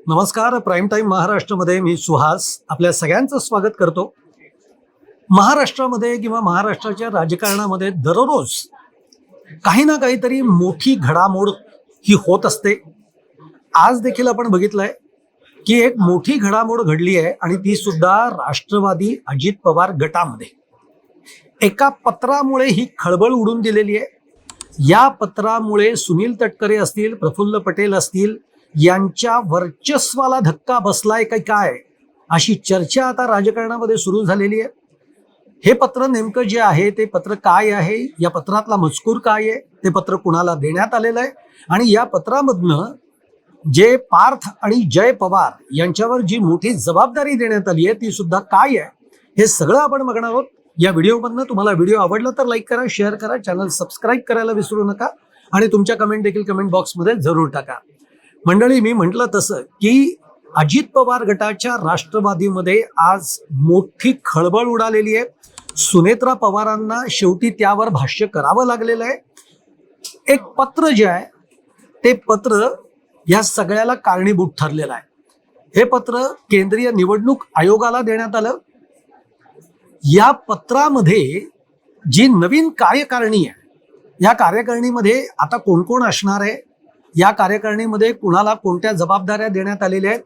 नमस्कार. Prime time महाराष्ट्रामध्ये मी सुहास आपल्या सगळ्यांचं स्वागत करतो. महाराष्ट्रामध्ये किंवा महाराष्ट्राच्या राजकारणामध्ये दररोज काही ना काहीतरी मोठी घडामोड ही होत असते. आज देखील आपण बघितलंय की एक मोठी घडामोड घडली आहे आणि ती सुद्धा राष्ट्रवादी अजित पवार गटामध्ये. एका पत्रामुळे ही खळबळ उडून दिलेली आहे. या पत्रामुळे सुनील तटकरे असतील, प्रफुल्ल पटेल असतील, यांच्या वर्चस्वाला धक्का बसलाय काय अशी चर्चा आता राजकारणामध्ये सुरू झालेली आहे. हे पत्र नेमकं जे आहे ते पत्र काय आहे, या पत्रातला मजकूर काय आहे, ते पत्र कुणाला देण्यात आलेलं आहे आणि या पत्रामधनं जे पार्थ आणि जय पवार यांच्यावर जी मोठी जबाबदारी देण्यात आली आहे ती सुद्धा काय आहे, हे सगळं आपण बघणार आहोत या व्हिडिओमधनं. तुम्हाला व्हिडिओ आवडला तर लाईक करा, शेअर करा, चॅनल सबस्क्राईब करायला विसरू नका आणि तुमच्या कमेंट देखील कमेंट बॉक्समध्ये जरूर टाका. मंडळी, मी म्हटलं तसं की अजित पवार गटाच्या राष्ट्रवादीमध्ये आज मोठी खळबळ उडालेली आहे. सुनेत्रा पवारांना शेवटी त्यावर भाष्य करावं लागलेलं आहे. एक पत्र जे आहे ते पत्र या सगळ्याला कारणीभूत ठरलेलं आहे. हे पत्र केंद्रीय निवडणूक आयोगाला देण्यात आलं. या पत्रामध्ये जी नवीन कार्यकारिणी आहे, या कार्यकारिणीमध्ये आता कोण कोण असणार आहे, या कार्यकारिणीमध्ये कुणाला कोणत्या जबाबदाऱ्या देण्यात आलेल्या आहेत,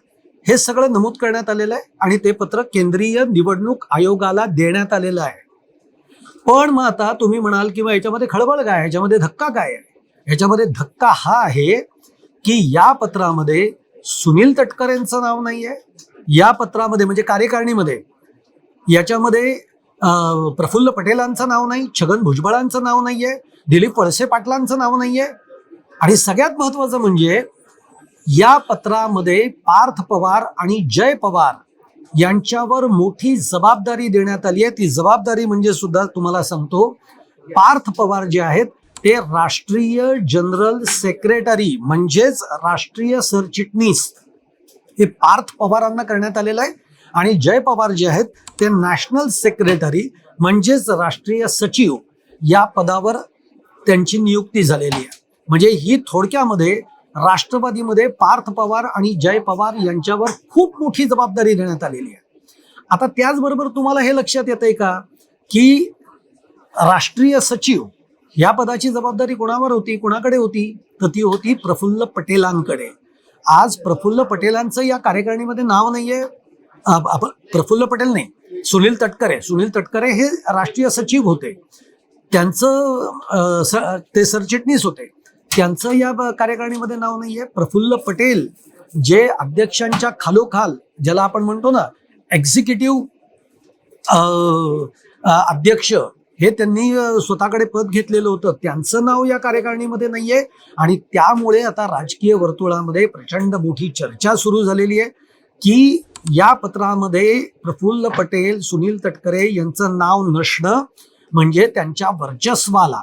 हे सगळं नमूद करण्यात आलेलं आहे आणि ते पत्र केंद्रीय निवडणूक आयोगाला देण्यात आलेलं आहे. पण मग आता तुम्ही म्हणाल की याच्यामध्ये खळबळ काय, ह्याच्यामध्ये धक्का काय आहे? ह्याच्यामध्ये धक्का हा आहे की या पत्रामध्ये सुनील तटकरेंचं नाव नाही आहे. या पत्रामध्ये म्हणजे कार्यकारिणीमध्ये याच्यामध्ये प्रफुल्ल पटेलांचं नाव नाही, छगन भुजबळांचं नाव नाहीये, दिलीप वळसे पाटलांचं नाव नाहीये आणि सगळ्यात महत्वाचं म्हणजे या पत्रामध्ये पार्थ पवार आणि जय पवार यांच्यावर मोठी जबाबदारी देण्यात आली आहे. ती जबाबदारी म्हणजे सुद्धा तुम्हाला सांगतो, पार्थ पवार जे आहेत ते राष्ट्रीय जनरल सेक्रेटरी म्हणजेच राष्ट्रीय सरचिटणीस हे पार्थ पवारांना करण्यात आलेलं आहे आणि जय पवार जे आहेत ते नॅशनल सेक्रेटरी म्हणजेच राष्ट्रीय सचिव या पदावर त्यांची नियुक्ती झालेली आहे. म्हणजे ही थोडक्यामध्ये राष्ट्रवादीमध्ये पार्थ पवार आणि जय पवार यांच्यावर खूप मोठी जबाबदारी देण्यात आलेली आहे. आता त्याचबरोबर तुम्हाला हे लक्षात येतंय का की राष्ट्रीय सचिव या पदाची जबाबदारी कोणावर होती, कोणाकडे होती, तर ती होती प्रफुल्ल पटेलांकडे. आज प्रफुल्ल पटेलांचं या कार्यकारिणीमध्ये नाव नाहीये. प्रफुल्ल पटेल नाही, सुनील तटकरे हे राष्ट्रीय सचिव होते, त्यांचं ते सरचिटणीस होते, त्यांचं या कार्यकारिणीमध्ये नाव नाहीये. प्रफुल्ल पटेल जे अध्यक्षांच्या खालोखाल, ज्याला आपण म्हणतो ना एक्झिक्युटिव्ह अध्यक्ष, हे त्यांनी स्वतःकडे पद घेतलेलं होतं, त्यांचं नाव या कार्यकारिणीमध्ये नाहीये आणि त्यामुळे आता राजकीय वर्तुळामध्ये प्रचंड मोठी चर्चा सुरू झालेली आहे की या पत्रामध्ये प्रफुल्ल पटेल, सुनील तटकरे यांचं नाव नसणं म्हणजे त्यांच्या वर्चस्वाला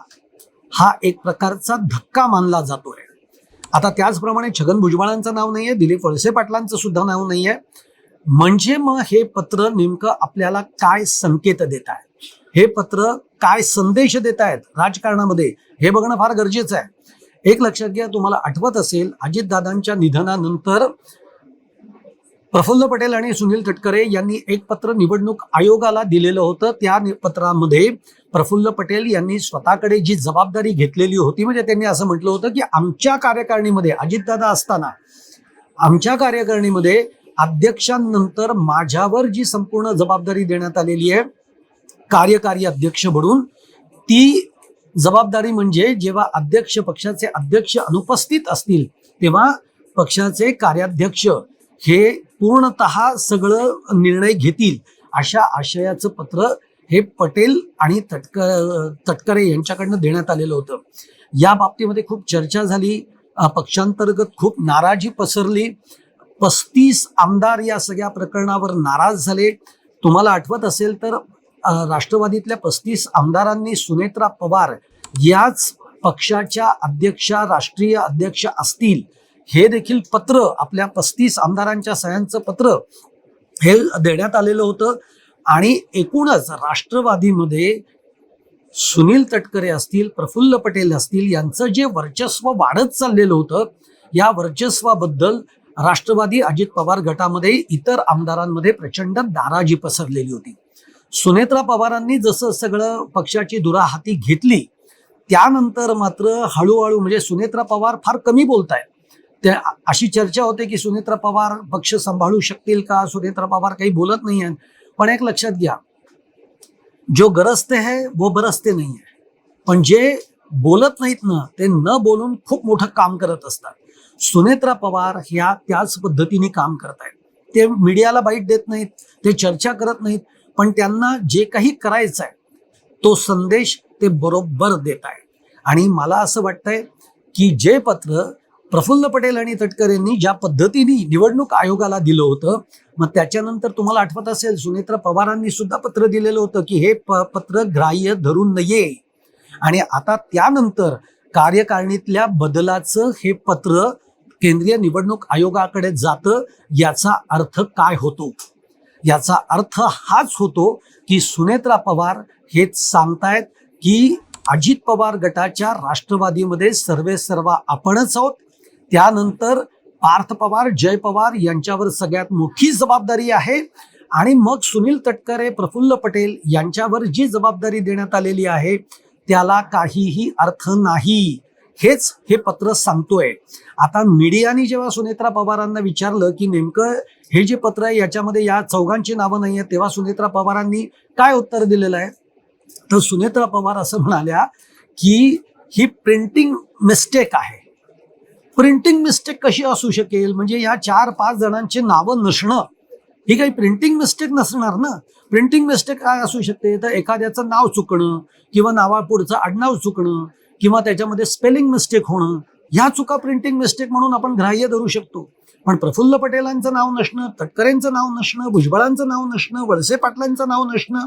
हा एक प्रकारचा धक्का मानला जातोय. आता त्याचप्रमाणे छगन भुजबळांचं नाव नाहीये, दिलीप वळसे पाटलांचं सुद्धा नाव नाहीये. म्हणजे मग हे पत्र नेमकं आपल्याला काय संकेत देत आहे, हे पत्र काय संदेश देत आहेत राजकारणामध्ये, हे बघणं फार गरजेचं आहे. एक लक्षात घ्या, तुम्हाला आठवत असेल अजितदादांच्या निधनानंतर प्रफुल्ल पटेल आणि सुनील तटकरे यांनी एक पत्र निवडणूक आयोगाला दिलेलं होतं. त्या पत्रामध्ये प्रफुल्ल पटेल यांनी स्वतःकडे जी जबाबदारी घेतलेली होती, म्हणजे त्यांनी असं म्हटलं होतं की आमच्या कार्यकारिणीमध्ये, अजितदादा असताना आमच्या कार्यकारिणीमध्ये अध्यक्षांनंतर माझ्यावर जी संपूर्ण जबाबदारी देण्यात आलेली आहे कार्यकारी अध्यक्ष म्हणून, ती जबाबदारी म्हणजे जेव्हा अध्यक्ष, पक्षाचे अध्यक्ष अनुपस्थित असतील तेव्हा पक्षाचे कार्याध्यक्ष हे पूर्णतः सगळं निर्णय घेतील, अशा आशयाचं पत्र हे पटेल आणि तटकरे यांच्याकडनं देण्यात आलेलं होतं. या बाबतीमध्ये खूप चर्चा झाली, पक्षांतर्गत खूप नाराजी पसरली. 35 आमदार या सगळ्या प्रकरणावर नाराज झाले. तुम्हाला आठवत असेल तर राष्ट्रवादीतल्या 35 आमदारांनी सुनेत्रा पवार याच पक्षाच्या अध्यक्षा, राष्ट्रीय अध्यक्ष असतील, हे देखील पत्र, आपल्या 35 आमदारांच्या सह्यांचं पत्र हे देण्यात आलेलं होतं. आणि एकूणच राष्ट्रवादीमध्ये सुनील तटकरे असतील, प्रफुल्ल पटेल असतील, यांचं जे वर्चस्व वाढत चाललेलं होतं, या वर्चस्वाबद्दल राष्ट्रवादी अजित पवार गटामध्ये इतर आमदारांमध्ये प्रचंड नाराजी पसरलेली होती. सुनेत्रा पवारांनी जसं सगळं पक्षाची धुरा हाती घेतली त्यानंतर मात्र हळूहळू म्हणजे सुनेत्रा पवार फार कमी बोलतायत. त्या अशी चर्चा होते की सुनेत्रा पवार पक्ष सांभाळू शकतील का, सुनेत्रा पवार काही बोलत नाही आहेत. पण एक लक्षात घ्या, जो गरजते है वो बरसते नहीं है. पण जे बोलत नाहीत ना ते न बोलून खूप मोठं काम करत असतात. सुनेत्रा पवार ह्या त्याच पद्धतीने काम करत आहेत. ते मीडियाला बाईट देत नाहीत, ते चर्चा करत नाहीत, पण त्यांना जे काही करायचं आहे तो संदेश ते बरोबर देत आहे. आणि मला असं वाटतंय की जे पत्र प्रफुल्ल पटेल आणि तटकरे यांनी ज्या पद्धतीने निवडणूक आयोगाला दिलं होतं, मग त्याच्यानंतर तुम्हाला आठवत असेल सुनेत्रा पवारांनी सुद्धा पत्र दिलेलं होतं की हे पत्र ग्राह्य धरू नये. आणि आता त्यानंतर कार्यकारिणीतल्या बदलाचं हे पत्र केंद्रीय निवडणूक आयोगाकडे जातं. याचा अर्थ काय होतो? याचा अर्थ हाच होतो की सुनेत्रा पवार हेच सांगतायत की अजित पवार गटाच्या राष्ट्रवादीमध्ये सर्वेसर्वा आपणच आहोत. त्यानंतर पार्थ पवार, जय पवार यांच्यावर सगळ्यात मोठी जबाबदारी आहे. आणि मग सुनील तटकरे, प्रफुल्ल पटेल यांच्यावर जी जबाबदारी देण्यात आलेली आहे त्याला काहीही अर्थ नाही. हेच हे पत्र सांगतोय. आता मीडियाने जेव्हा सुनेत्रा पवारांना विचारलं की नेमकं हे जे पत्र आहे याच्यामध्ये या चौघांची नावं नाही आहेत, तेव्हा सुनेत्रा पवारांनी काय उत्तर दिलेलं आहे? तर सुनेत्रा पवार असं म्हणाल्या की ही प्रिंटिंग मिस्टेक आहे. प्रिंटिंग मिस्टेक कशी असू शकेल? म्हणजे या 4-5 जणांची नावं नसणं ही काही प्रिंटिंग मिस्टेक नसणार ना. प्रिंटिंग मिस्टेक काय असू शकते? तर एखाद्याचं नाव चुकणं किंवा नावापुढचं आडनाव चुकणं किंवा त्याच्यामध्ये स्पेलिंग मिस्टेक होणं, ह्या चुका प्रिंटिंग मिस्टेक म्हणून आपण ग्राह्य धरू शकतो. पण प्रफुल्ल पटेलांचं नाव नसणं, तटकरेंचं नाव नसणं, भुजबळांचं नाव नसणं, वळसे पाटलांचं नाव नसणं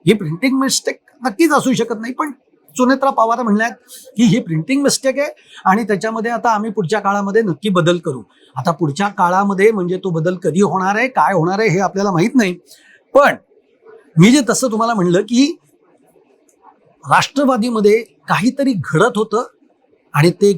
ही प्रिंटिंग मिस्टेक नक्कीच असू शकत नाही. पण सुनेत्रा पवार म्हणल्यात की ही प्रिंटिंग मिस्टेक आहे आणि त्याच्यामध्ये आता आम्ही पुढच्या काळामध्ये नक्की बदल करू. आता पुढच्या काळामध्ये म्हणजे तो बदल कधी होणार आहे, काय होणार आहे हे आपल्याला माहित नाही. पण मी जे तसं तुम्हाला म्हणलं की राष्ट्रवादीमध्ये काहीतरी घडत होतं आणि ते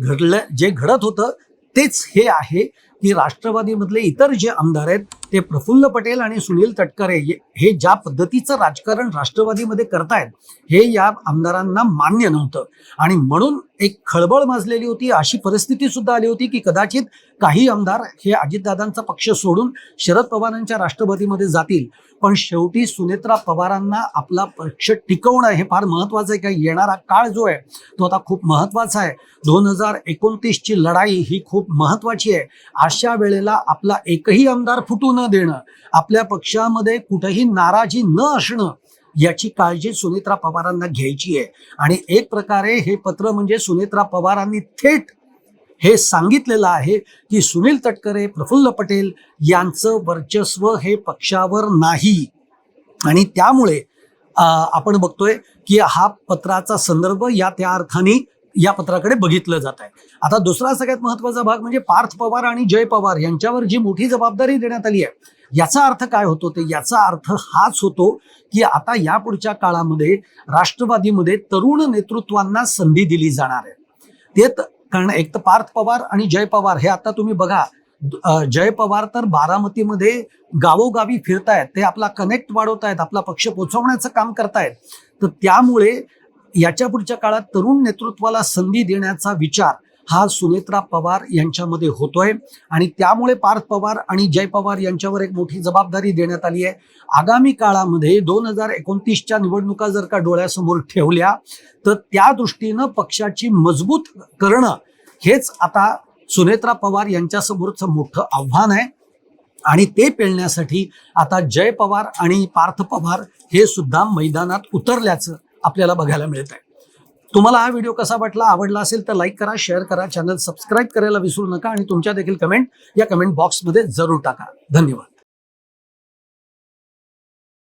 जे घडत होतं तेच हे आहे की राष्ट्रवादीमधले इतर जे आमदार आहेत ते प्रफुल्ल पटेल आणि सुनील तटकरे हे ज्या पद्धतीचं राजकारण राष्ट्रवादीमध्ये करतायत हे या आमदारांना मान्य नव्हतं. आणि म्हणून एक खळबळ माजलेली होती. अशी परिस्थिती सुद्धा आली होती की कदाचित काही आमदार हे अजितदादांचा पक्ष सोडून शरद पवारांच्या राष्ट्रवादीमध्ये जातील. पण शेवटी सुनेत्रा पवारांना आपला पक्ष टिकवणं हे फार महत्वाचं आहे. काही येणारा काळ जो आहे तो आता खूप महत्वाचा आहे. 2029ची लढाई ही खूप महत्वाची आहे. अशा वेळेला आपला एकही आमदार फुटू न देणं, आपल्या पक्षामध्ये कुठेही नाराजी न असणं याची काळजी सुनेत्रा पवारांना घ्यायची आहे. आणि एक प्रकारे हे पत्र म्हणजे सुनेत्रा पवारांनी थेट हे सांगितलेलं आहे की सुनील तटकरे, प्रफुल्ल पटेल यांचं वर्चस्व हे पक्षावर नाही. आणि त्यामुळे आपण बघतोय की हा पत्राचा संदर्भ त्या अर्थाने या पत्राकडे बघितलं जात आहे. आता दुसरा सगळ्यात महत्वाचा भाग म्हणजे पार्थ पवार आणि जय पवार यांच्यावर जी मोठी जबाबदारी देण्यात आली आहे याचा अर्थ काय होतो? ते याचा अर्थ हाच होतो की आता या पुढच्या काळामध्ये राष्ट्रवादीमध्ये तरुण नेतृत्वांना संधी दिली जाणार आहे. ते कारण एक तर पार्थ पवार आणि जय पवार हे आता तुम्ही बघा, जय पवार तर बारामतीमध्ये गावोगावी फिरतायत, ते आपला कनेक्ट वाढवतायत, आपला पक्ष पोचवण्याचं काम करतायत. तर त्यामुळे याच्या पुढच्या काळात तरुण नेतृत्वाला संधी देण्याचा विचार हा सुनेत्रा पवार यांच्यामध्ये होतोय. आणि त्यामुळे पार्थ पवार आणि जय पवार यांच्यावर एक मोठी जबाबदारी देण्यात आली आहे. आगामी काळामध्ये 2029च्या निवडणुका जर का डोळ्यासमोर ठेवल्या तर त्या दृष्टीनं पक्षाची मजबूत करणं हेच आता सुनेत्रा पवार यांच्यासमोरचं मोठं आव्हान आहे. आणि ते पेलण्यासाठी आता जय पवार आणि पार्थ पवार हे सुद्धा मैदानात उतरल्याचं आपल्याला बघायला मिळत आहे. तुम्हाला हा व्हिडिओ कसा वाटला? आवडला असेल तर लाईक करा, शेअर करा, चॅनल सबस्क्राईब करायला विसरू नका आणि तुमच्या देखील कमेंट या कमेंट बॉक्समध्ये जरूर टाका. धन्यवाद.